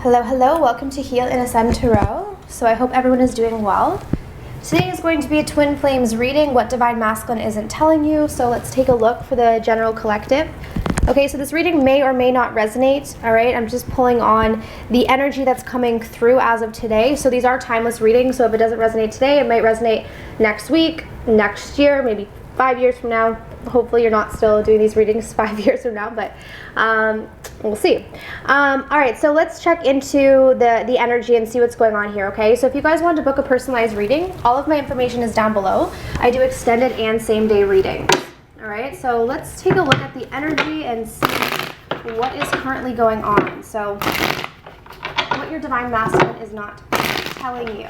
Hello, hello, welcome to Heal and Ascend Tarot. So I hope everyone is doing well. Today is going to be a Twin Flames reading, what Divine Masculine isn't telling you. So let's take a look for the general collective. Okay, so this reading may or may not resonate, all right? I'm just pulling on the energy that's coming through as of today. So these are timeless readings, so if it doesn't resonate today, it might resonate next week, next year, maybe 5 years from now. Hopefully you're not still doing these readings 5 years from now, but we'll see. All right, so let's check into the energy and see what's going on here, okay? So if you guys want to book a personalized reading, all of my information is down below. I do extended and same-day readings. All right, so let's take a look at the energy and see what is currently going on. So what your Divine Masculine is not telling you.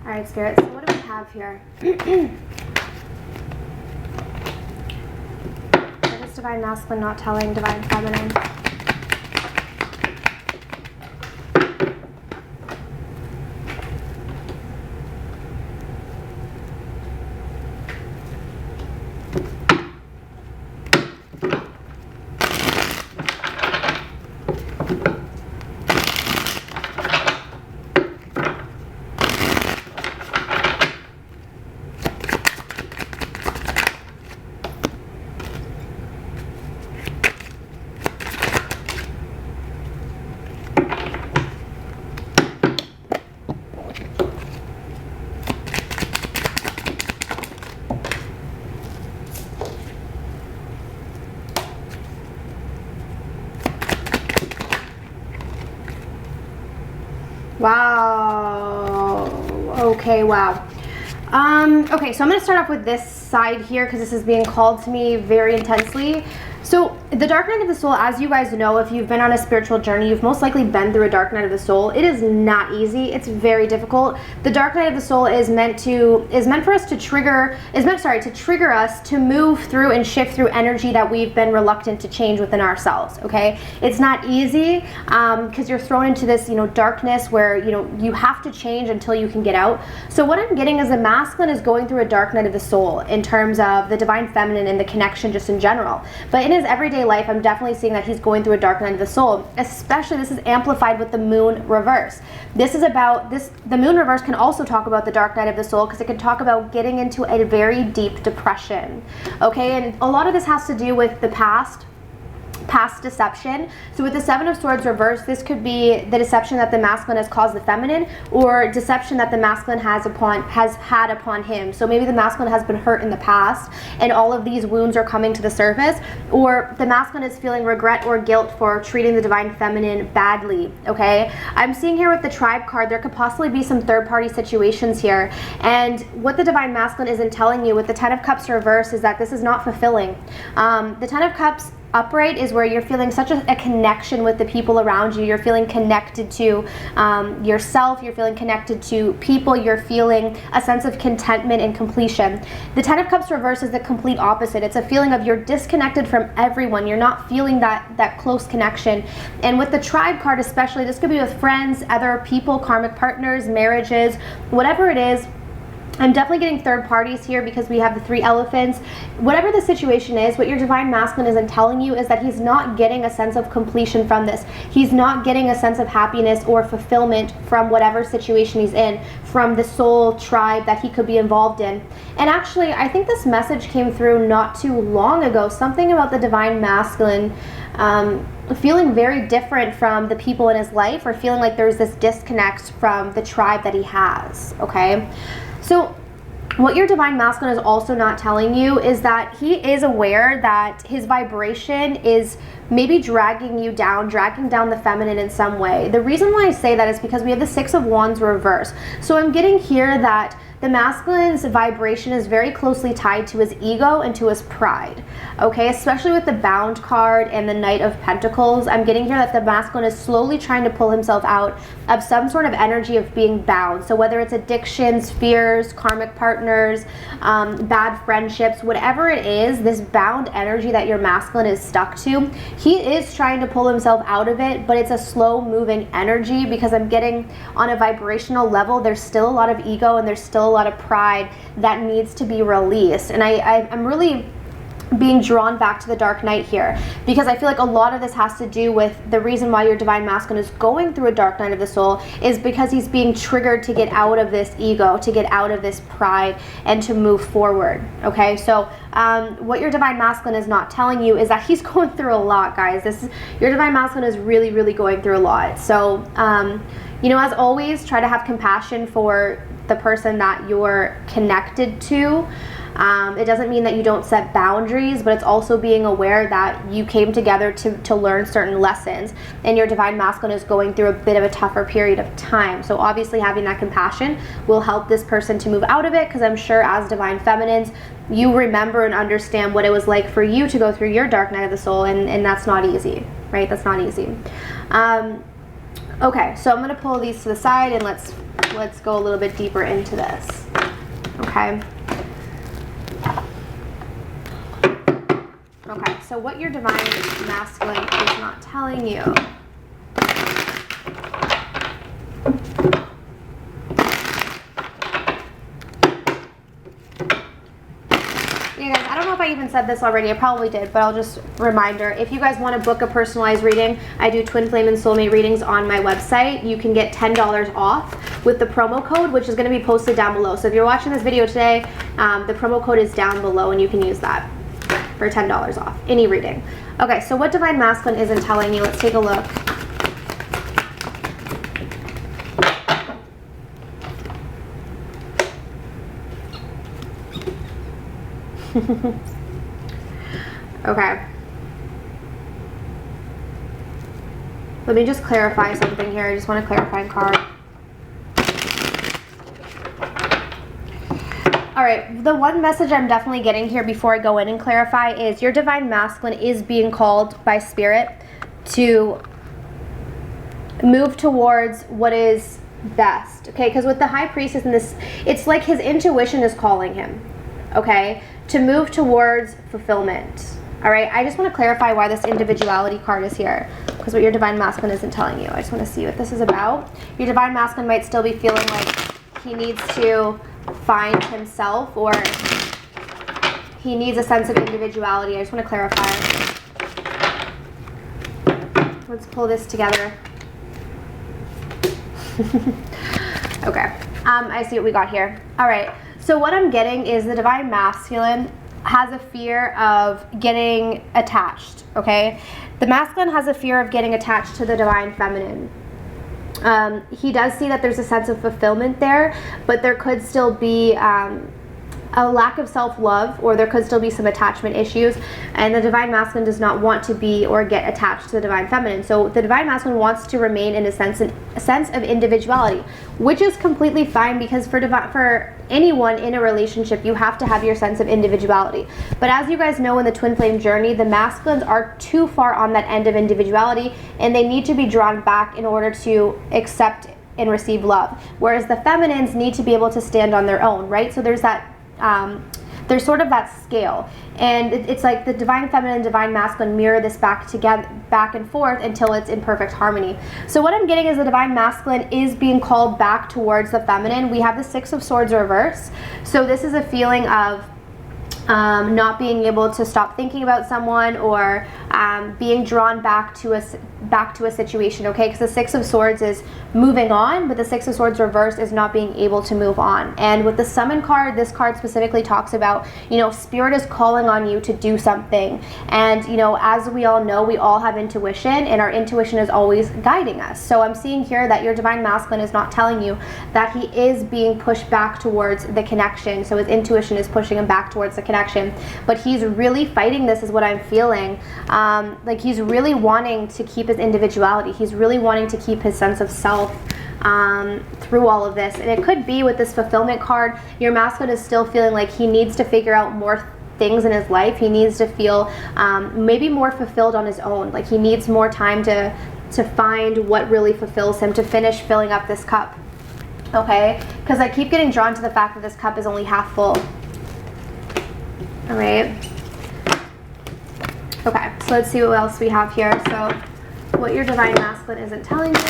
All right, Spirit, so what do we have here? What is Divine Masculine not telling Divine Feminine? Wow. Okay, wow. Okay, so I'm going to start off with this side here because this is being called to me very intensely. So the dark night of the soul, as you guys know, if you've been on a spiritual journey, you've most likely been through a dark night of the soul. It is not easy. It's very difficult. The dark night of the soul is meant for us to trigger us to move through and shift through energy that we've been reluctant to change within ourselves. Okay, it's not easy because you're thrown into this, darkness where you have to change until you can get out. So what I'm getting is the masculine is going through a dark night of the soul in terms of the divine feminine and the connection just in general. But in his everyday life, I'm definitely seeing that he's going through a dark night of the soul. Especially this is amplified with the moon reverse. This is about this. The moon reverse can also talk about the dark night of the soul because it can talk about getting into a very deep depression. Okay, and a lot of this has to do with the past deception. So with the Seven of Swords reversed, this could be the deception that the masculine has caused the feminine, or deception that the masculine has had upon him. So maybe the masculine has been hurt in the past and all of these wounds are coming to the surface, or the masculine is feeling regret or guilt for treating the divine feminine badly. Okay, I'm seeing here with the tribe card, there could possibly be some third-party situations here, and what the divine masculine isn't telling you with the Ten of Cups reverse is that this is not fulfilling. The Ten of Cups upright is where you're feeling such a connection with the people around you. You're feeling connected to yourself. You're feeling connected to people. You're feeling a sense of contentment and completion. The Ten of Cups reverse is the complete opposite. It's a feeling of you're disconnected from everyone. You're not feeling that close connection. And with the tribe card especially, this could be with friends, other people, karmic partners, marriages, whatever it is. I'm definitely getting third parties here because we have the 3 elephants. Whatever the situation is, what your divine masculine isn't telling you is that he's not getting a sense of completion from this. He's not getting a sense of happiness or fulfillment from whatever situation he's in, from the soul tribe that he could be involved in. And actually, I think this message came through not too long ago. Something about the divine masculine feeling very different from the people in his life, or feeling like there's this disconnect from the tribe that he has, okay? So what your divine masculine is also not telling you is that he is aware that his vibration is maybe dragging you down, dragging down the feminine in some way. The reason why I say that is because we have the Six of Wands reverse. So I'm getting here that the masculine's vibration is very closely tied to his ego and to his pride, okay? Especially with the Bound card and the Knight of Pentacles, I'm getting here that the masculine is slowly trying to pull himself out of some sort of energy of being bound. So whether it's addictions, fears, karmic partners, bad friendships, whatever it is, this bound energy that your masculine is stuck to, he is trying to pull himself out of it, but it's a slow moving energy because I'm getting on a vibrational level, there's still a lot of ego and there's still still a lot of pride that needs to be released. And I'm really being drawn back to the Dark Knight here, because I feel like a lot of this has to do with the reason why your Divine Masculine is going through a Dark Night of the Soul is because he's being triggered to get out of this ego, to get out of this pride, and to move forward. Okay, so what your Divine Masculine is not telling you is that he's going through a lot, guys. Your Divine Masculine is really, really going through a lot. So you know, as always, try to have compassion for the person that you're connected to. It doesn't mean that you don't set boundaries, but it's also being aware that you came together to learn certain lessons, and your Divine Masculine is going through a bit of a tougher period of time. So obviously having that compassion will help this person to move out of it, because I'm sure as Divine Feminines, you remember and understand what it was like for you to go through your Dark Night of the Soul, and that's not easy, right? That's not easy. Okay, so I'm going to pull these to the side, and let's go a little bit deeper into this. Okay. Okay, so what your Divine Masculine is not telling you. Yeah, guys, I don't know if I even said this already. I probably did, but I'll just reminder. If you guys want to book a personalized reading, I do Twin Flame and Soulmate readings on my website. You can get $10 off with the promo code, which is going to be posted down below. So if you're watching this video today, the promo code is down below, and you can use that for $10 off any reading. Okay, so what Divine Masculine isn't telling you, let's take a look. Okay. Let me just clarify something here. I just want to clarify a card. All right, the one message I'm definitely getting here before I go in and clarify is your Divine Masculine is being called by Spirit to move towards what is best, okay? Because with the High Priestess in this, it's like his intuition is calling him, okay, to move towards fulfillment. All right, I just want to clarify why this individuality card is here, because what your Divine Masculine isn't telling you. I just want to see what this is about. Your Divine Masculine might still be feeling like he needs to find himself, or he needs a sense of individuality. I just want to clarify. Let's pull this together. Okay, I see what we got here. All right, so what I'm getting is the Divine Masculine has a fear of getting attached, okay? The Masculine has a fear of getting attached to the Divine Feminine. He does see that there's a sense of fulfillment there, but there could still be a lack of self-love, or there could still be some attachment issues, and the Divine Masculine does not want to be or get attached to the Divine Feminine. So the Divine Masculine wants to remain in a sense of individuality, which is completely fine, because for anyone in a relationship, you have to have your sense of individuality. But as you guys know, in the Twin Flame journey, the Masculines are too far on that end of individuality, and they need to be drawn back in order to accept and receive love, whereas the Feminines need to be able to stand on their own, right? So there's that there's sort of that scale, and it's like the Divine Feminine and Divine Masculine mirror this back and forth until it's in perfect harmony. So what I'm getting is the Divine Masculine is being called back towards the Feminine. We have the Six of Swords reverse, so this is a feeling of not being able to stop thinking about someone, or being drawn back to a situation, okay? Because the Six of Swords is moving on, but the Six of Swords reverse is not being able to move on. And with the Summon card, this card specifically talks about, you know, Spirit is calling on you to do something. And, you know, as we all know, we all have intuition, and our intuition is always guiding us. So I'm seeing here that your Divine Masculine is not telling you that he is being pushed back towards the connection. So his intuition is pushing him back towards the connection, but he's really fighting this, is what I'm feeling. Like he's really wanting to keep his individuality. He's really wanting to keep his sense of self through all of this. And it could be with this Fulfillment card, your Masculine is still feeling like he needs to figure out more things in his life. He needs to feel maybe more fulfilled on his own. Like he needs more time to find what really fulfills him, to finish filling up this cup. Okay? Because I keep getting drawn to the fact that this cup is only half full. All right. Okay, so let's see what else we have here. So what your Divine Masculine isn't telling you.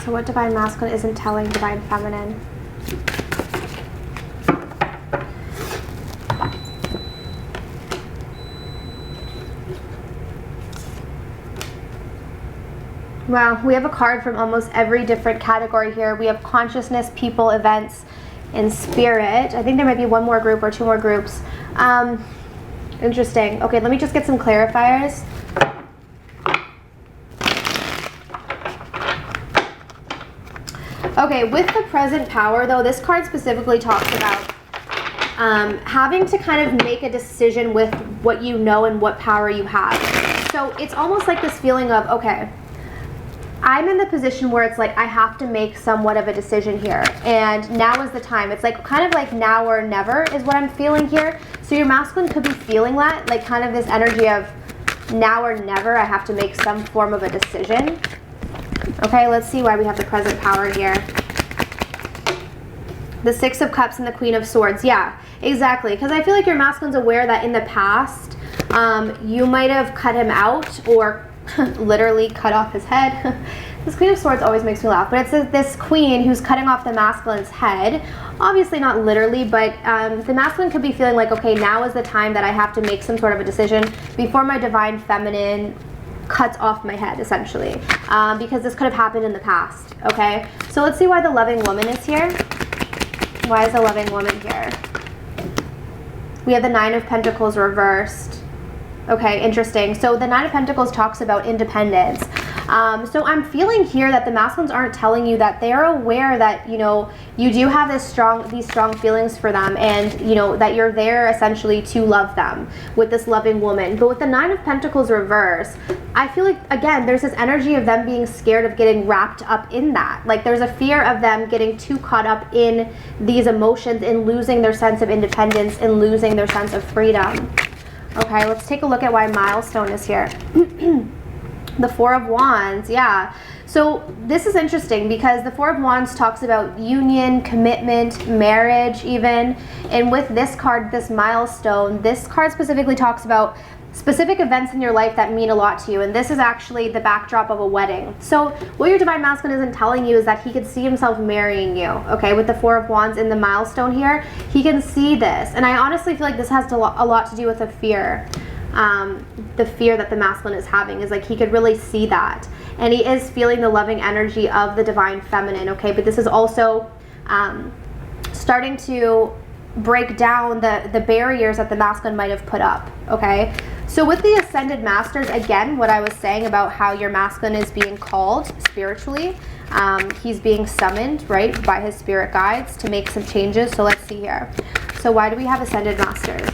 So what divine masculine isn't telling divine feminine? Wow, we have a card from almost every different category here. We have consciousness, people, events, and spirit. I think there might be one more group or two more groups. Interesting. Okay, let me just get some clarifiers. Okay, with the present power though, this card specifically talks about having to kind of make a decision with what you know and what power you have. So it's almost like this feeling of, okay, I'm in the position where it's like I have to make somewhat of a decision here, and now is the time. It's like kind of like now or never is what I'm feeling here. So your masculine could be feeling that, like kind of this energy of now or never. I have to make some form of a decision. Okay, let's see why we have the present power here. The Six of Cups and the Queen of Swords. Yeah, exactly. Because I feel like your masculine's aware that in the past you might have cut him out or literally cut off his head. This Queen of Swords always makes me laugh, but it's this queen who's cutting off the masculine's head. Obviously not literally, but the masculine could be feeling like, okay, now is the time that I have to make some sort of a decision before my divine feminine cuts off my head, essentially, because this could have happened in the past. Okay, so let's see why the loving woman is here. Why is the loving woman here? We have the Nine of Pentacles reversed. Okay, interesting. So the Nine of Pentacles talks about independence. So I'm feeling here that the masculines aren't telling you that they're aware that, you know, you do have these strong feelings for them, and, you know, that you're there essentially to love them with this loving woman. But with the Nine of Pentacles reverse, I feel like, again, there's this energy of them being scared of getting wrapped up in that. Like there's a fear of them getting too caught up in these emotions and losing their sense of independence and losing their sense of freedom. Okay, let's take a look at why milestone is here. The Four of Wands, yeah. So this is interesting because the Four of Wands talks about union, commitment, marriage even. And with this card, this milestone, this card specifically talks about specific events in your life that mean a lot to you. And this is actually the backdrop of a wedding. So what your divine masculine isn't telling you is that he could see himself marrying you. Okay, with the Four of Wands in the milestone here, he can see this. And I honestly feel like this has a lot to do with the fear. The fear that the masculine is having is like he could really see that. And he is feeling the loving energy of the divine feminine. Okay, but this is also starting to break down the barriers that the masculine might have put up. Okay, so with the Ascended Masters, again, what I was saying about how your masculine is being called spiritually, he's being summoned, right, by his spirit guides to make some changes. So let's see here. So why do we have Ascended Masters?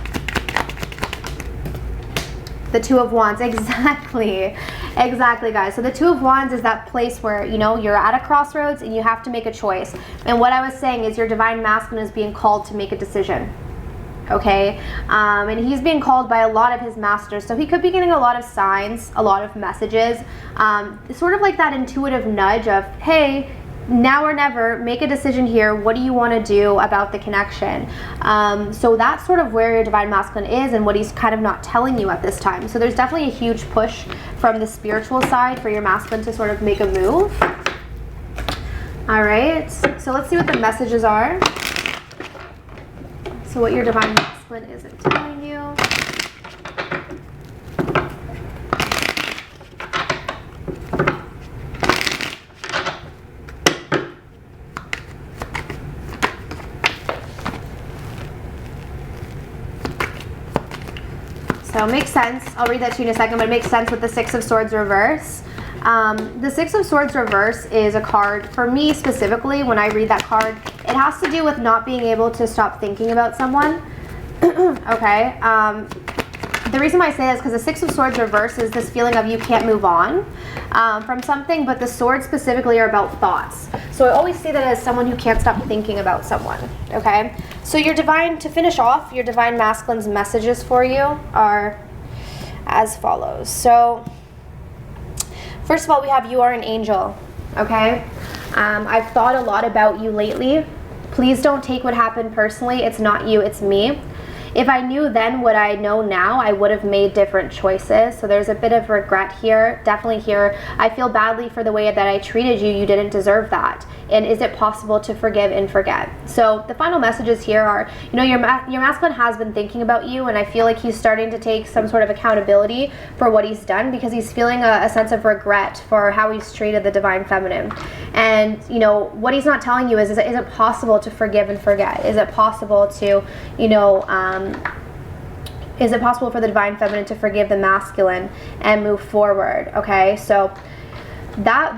The Two of Wands, exactly, guys. So the Two of Wands is that place where, you know, you're at a crossroads and you have to make a choice. And what I was saying is your divine masculine is being called to make a decision. Okay, and he's being called by a lot of his masters, so he could be getting a lot of signs, a lot of messages, sort of like that intuitive nudge of, hey, now or never, make a decision here. What do you want to do about the connection? So that's sort of where your divine masculine is and what he's kind of not telling you at this time. So there's definitely a huge push from the spiritual side for your masculine to sort of make a move. All right, so let's see what the messages are. So what your divine masculine isn't telling you. So it makes sense. I'll read that to you in a second, but it makes sense with the Six of Swords reverse. The Six of Swords reverse is a card, for me specifically, when I read that card, it has to do with not being able to stop thinking about someone. Okay. The reason why I say that is because the Six of Swords reverse is this feeling of you can't move on from something, but the swords specifically are about thoughts. So I always see that as someone who can't stop thinking about someone. Okay. So your divine, to finish off, your divine masculine's messages for you are as follows. So first of all, we have you are an angel. Okay. I've thought a lot about you lately. Please don't take what happened personally. It's not you, it's me. if I knew then what I know now, I would have made different choices. So there's a bit of regret here, definitely here. I feel badly for the way that I treated you. You didn't deserve that. And is it possible to forgive and forget? So the final messages here are, you know, your masculine has been thinking about you, and I feel like he's starting to take some sort of accountability for what he's done, because he's feeling a sense of regret for how he's treated the divine feminine. And, you know, what he's not telling you is it possible to forgive and forget? Is it possible to, you know, is it possible for the divine feminine to forgive the masculine and move forward? Okay, so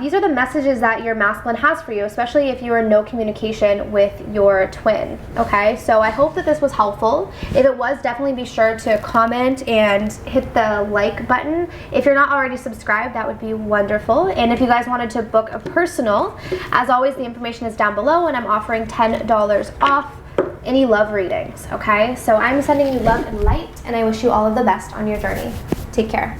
these are the messages that your masculine has for you, especially if you're in no communication with your twin. Okay, so I hope that this was helpful. If it was, definitely be sure to comment and hit the like button. If you're not already subscribed, that would be wonderful. And if you guys wanted to book a personal, as always, the information is down below, and I'm offering $10 off any love readings. Okay, so I'm sending you love and light, and I wish you all of the best on your journey. Take care.